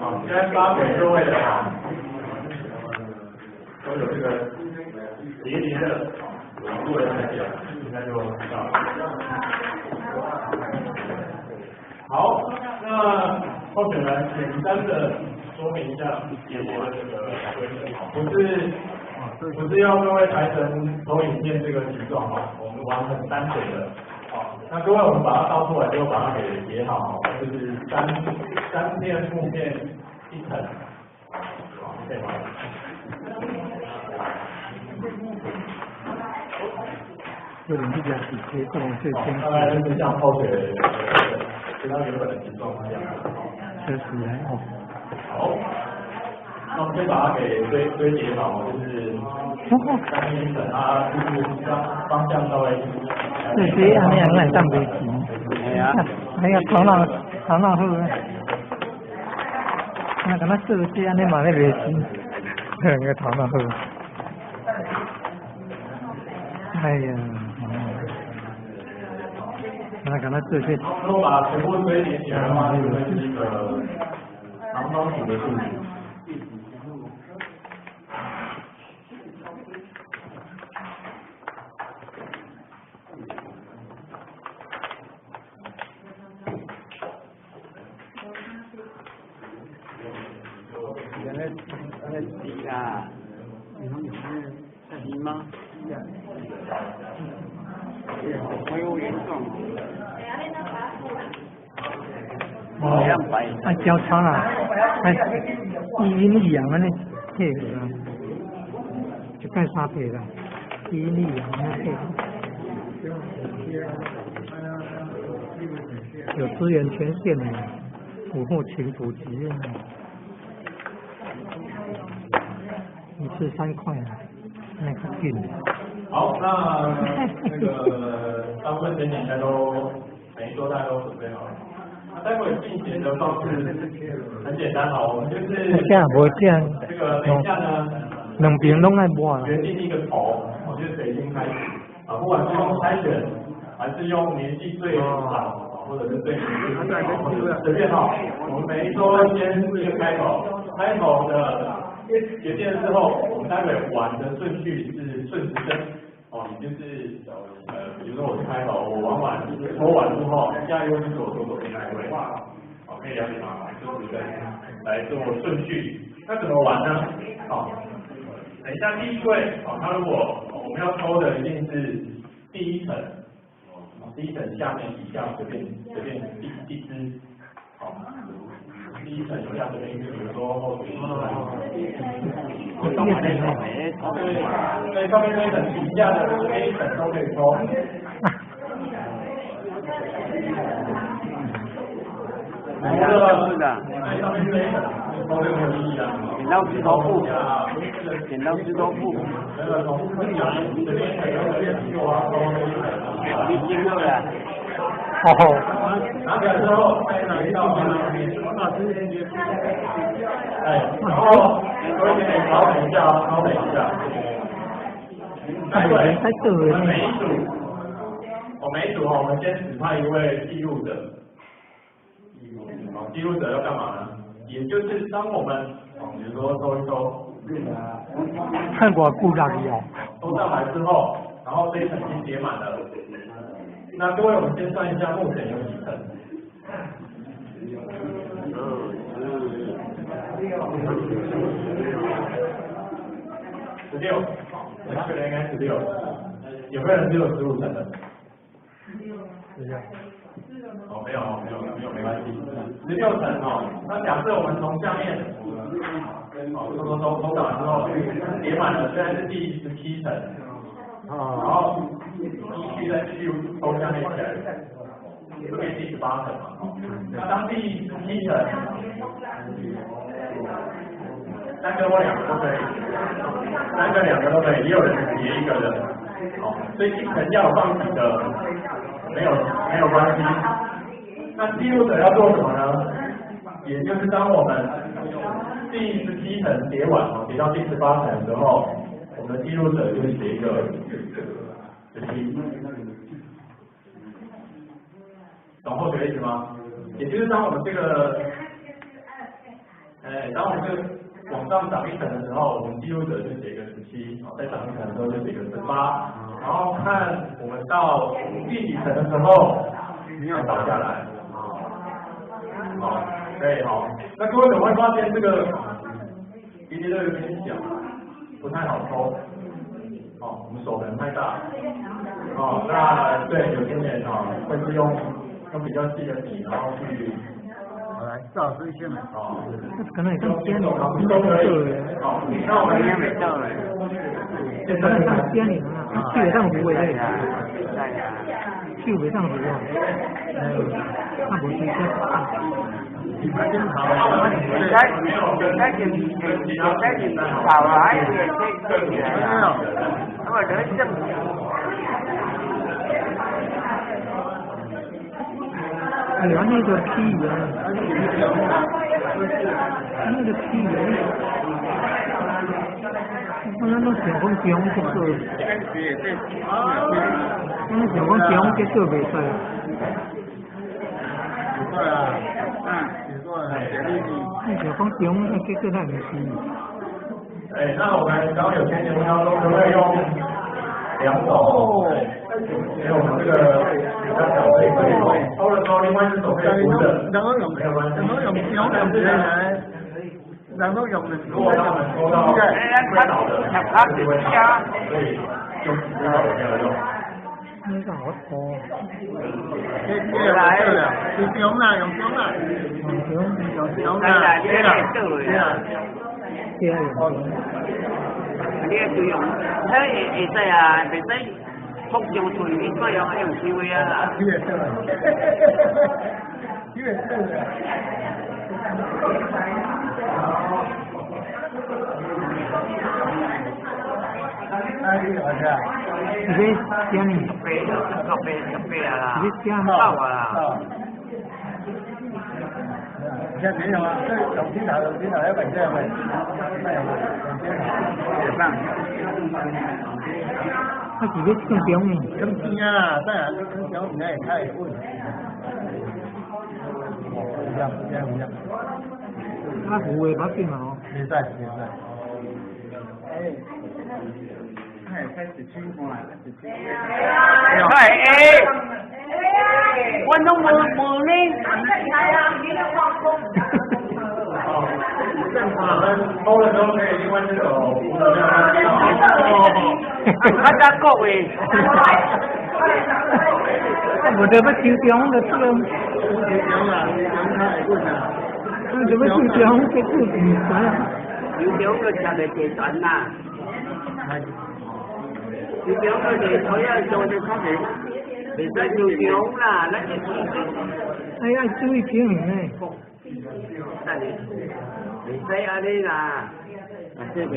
好，现在发给各位的啊，都有这个叠叠的网络的那些，应该就知道了。好，那候选人简单的说明一下叠叠的这个规则，不是要各位台神投影片这个形状哈，我们玩很单纯的。那各位，我们把它倒出来，就把它给叠好，就是三片木片一层，可以吗？有点比较体贴，这种最先大概就是像泡水跟它原本的形状一样。确实哦。好，那我们先把它给堆叠好，就是三片一层，它就是方向稍微。对，这样那样来当飞机。哎呀，头脑好，那个那设计安尼嘛咧飞机，那个头脑好。哎呀，那个那这些。如果把全部堆叠起来的话，就会是一个长方形的柱子。那底啊，底吗？没有原状。啊，交叉啦，一阴一阳啊，那配合啊，就盖沙配啦，一阴一阳那配合。有资源权限的，五户勤补给。1次3块啊，那个劲。好，那个大部分甜点应该都每一桌大家都准备好了。那待会进行的方式很简单哈，我们就是这样这个等一下呢，两边拢爱摸啊。决定一个头，就是谁先开始啊，不管是用筛选还是用年纪最老，或者是最年轻，随便哈。我们每一桌先一个开口，开口的。决定了之后，我们待会玩的顺序是顺时针，哦，也就是比如说我是开头，我玩完抽完之后，下一位就是我左边那一位，好，可以了解吗？顺时针来做顺序，那怎么玩呢？好，等一下第一位，好，他如果我们要抽的一定是第一层，第一层下面以下随便一支，好。第一层有下这边，比如说后腿，上面那一层，对，上面那一层底下的这一层都可以抽。是的，对，上面这一层抽就没有意义了。剪刀石头布，剪刀石头布，那个从这边一层，这边就啊，你听到了？拿起来之后，再拿一道然后有一点点调整一下啊，调整一下。每一组我们先指派一位记录者。记录者要干嘛呢？也就是当我们比如说抽一抽，看过故障一样，抽上来之后，然后这一层已经叠满了。那各位，我们先算一下目前有几层。16，哪个人应该16？有没有人只有15层的？16。哦，没有，没关系。16层哦，那假设我们从下面，抽完之后叠满了，现在是第17层。然后继续再继续抽下面起来，这边第18层嘛。那当第17层，3个或2个都可以，3个2个都可以，也有人叠1个人。哦，所以一层要有放几个，没有关系。那记录者要做什么呢？也就是当我们第17层叠完，叠到第18层的时候。我们的记录者就写一个17，懂后学意思吗？也就是当我们这个当我们这个往上涨一层的时候，我们记录者就写一个17，再涨一层的时候就写一个18，然后看我们到第几层的时候，才倒下来。好，可以好。那各位可能会发现这个比例都有点小，不太好抽。我们手可能太大。那对有些人会是用比较细的笔，然后去。来，赵老师先来。可能也跟监理都可以。好，那我们应该没到了。可能像监理啊，去上湖的，去上湖啊，那不是一个。在镜头啊，还有点这起来了，我人正。哎呀，那个屁呀，那个屁呀，我那想讲姜结果，我想讲姜结果袂使。对啊，那想讲姜那结果那没事。那我们刚刚有前节目当中可不可以用2手？因为我们这个比较小，所以可以抽的时候，另外一只手可以扶着。然后用姜来，然后用如果让我们抽到会倒的，就会倒，所以用这个没有用。那个好粗。来了，用姜啦，用姜啦，对啦。你要注用，会使啊，袂使福将处理，这样还用手的啊。你别讲你。别啊！你讲到啊！现在没有啊，这用电脑要摆这样的，他自己更屌呢。更尖啊！当然，更屌你也太稳。一样。他胡的把劲嘛哦。没在。开始清风了，我都冇呢。正常人抽的时候可以另外这手扶着这样。他家各位。我这不抽奖的这个。我这不抽奖的这个比赛。抽奖个吃的结算呐。抽奖个的抽要做的出嚟，未使抽奖啦，咱就哎呀，注意平衡呢。未使安尼啦，啊这个。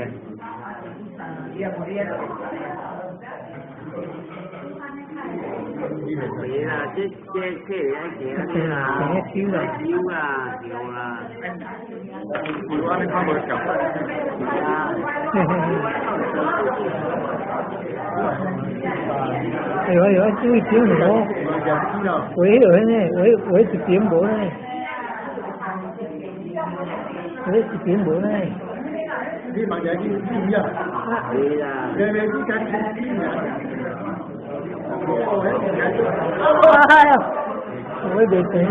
没啦，这来啦，丢啦。我安尼看无小块。哎呦，注意平衡哦。我是平无呢。我是平无呢。你嘛就去一样。对啦。你去干去啊？哎呀，我也没钱呢。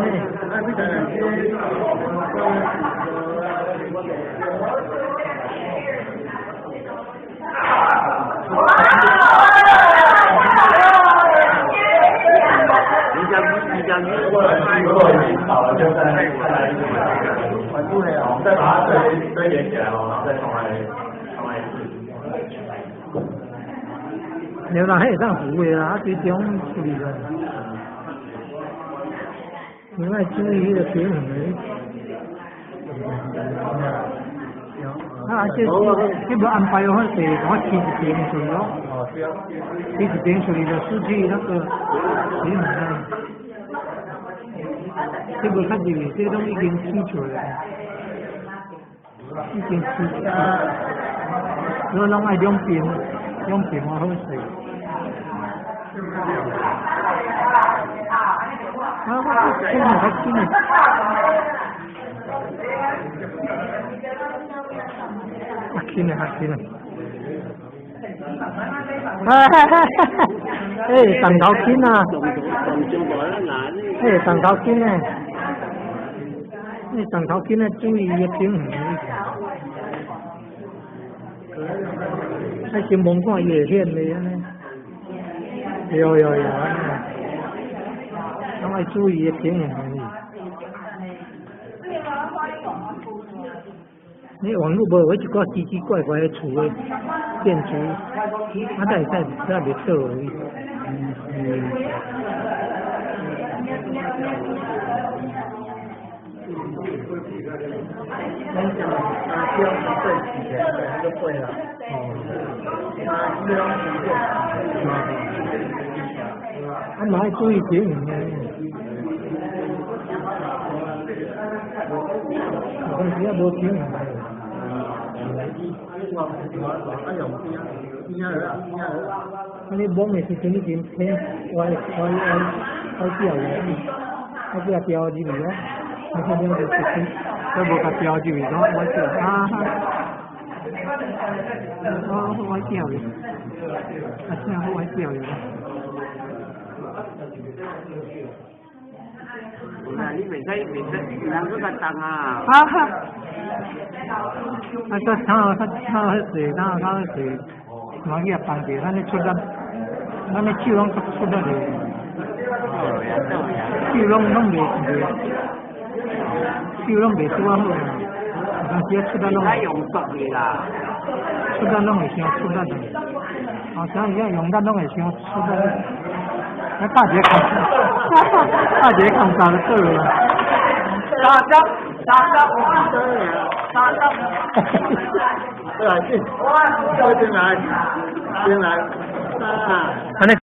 如果已经好了，就再来一次，我们再把它堆叠起来，然后再重来一次。你那还上湖的啦，最终处理了。你要注意那个平衡的。这不安排的话，是我提一点处理咯。提一点处理就失去那个平衡了。这个看起这东西已经起出来了，已经起出来了。如果让爱两边我好势。我这个还紧。新的学新的。哎，长头筋啊！哎，长头筋呢？哎，长头筋呢，注意伊个平衡。哎，先蒙看伊会显的安尼。有，咱爱注意伊个平衡而已。你网络无有一个奇奇怪怪的厝的建筑，才袂错而已。嘛要注意平衡啊！但是也无平衡。你摸的时阵已经偏歪掉了，我只掉入去了，你看这个时阵，我无甲掉入去咯，歪掉啊！我歪掉了，真好歪掉了。你袂使，人搁较重啊！他炒水，往去放着，咱咧出咱咧手拢出得嚟，手拢袂拄啊好啊，但是出得拢用熟的啦，出得拢会伤出得的，好像伊用得拢会伤出得的，那大姐看到了对了。三十，来进来，啊。